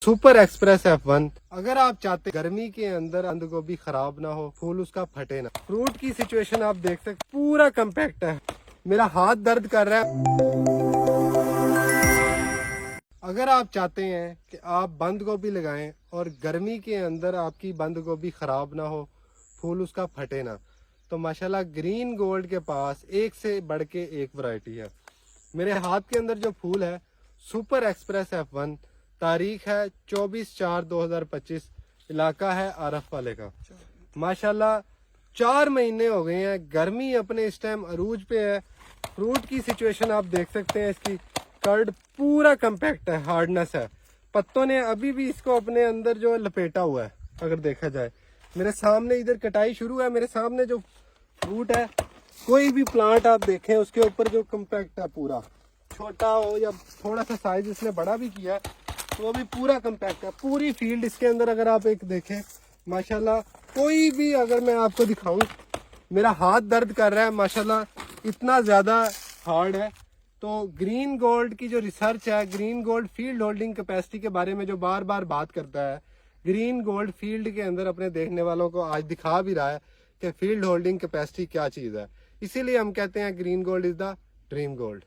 Super express F1। अगर आप चाहते गर्मी के अंदर बंद गोभी खराब ना हो, फूल उसका फटे ना। फ्रूट की सिचुएशन आप देख सकते, पूरा कम्पैक्ट है। मेरा हाथ दर्द कर रहा है। अगर आप चाहते हैं कि आप बंद गोभी लगाएं और गर्मी के अंदर आपकी बंद गोभी खराब ना हो, फूल उसका फटे ना, तो माशाल्लाह ग्रीन गोल्ड के पास एक से बढ़ के एक वैरायटी है। मेरे हाथ के अंदर जो फूल है सुपर एक्सप्रेस F1, तारीख है 24/4/2025, इलाका है आरफ वाले का। माशाल्लाह 4 महीने हो गए हैं, गर्मी अपने इस टाइम अरूज पे है। फ्रूट की सिचुएशन आप देख सकते हैं, इसकी कर्ड पूरा कम्पैक्ट है, हार्डनेस है। पत्तों ने अभी भी इसको अपने अंदर जो लपेटा हुआ है। अगर देखा जाए मेरे सामने इधर कटाई शुरू है, मेरे सामने जो फ्रूट है, कोई भी प्लांट आप देखें उसके ऊपर जो कम्पैक्ट है, पूरा छोटा हो या थोड़ा सा साइज इसने बड़ा भी किया है, तो वो भी पूरा कम्पैक्ट है। पूरी फील्ड इसके अंदर अगर आप एक देखें माशाल्लाह, कोई भी अगर मैं आपको दिखाऊं, मेरा हाथ दर्द कर रहा है माशाल्लाह, इतना ज्यादा हार्ड है। तो ग्रीन गोल्ड की जो रिसर्च है, green gold field holding capacity के बारे में जो बार बार बात करता है, ग्रीन गोल्ड फील्ड के अंदर अपने देखने वालों को आज दिखा भी रहा है कि फील्ड होल्डिंग कैपेसिटी क्या चीज है। इसीलिए हम कहते हैं green gold is the dream gold.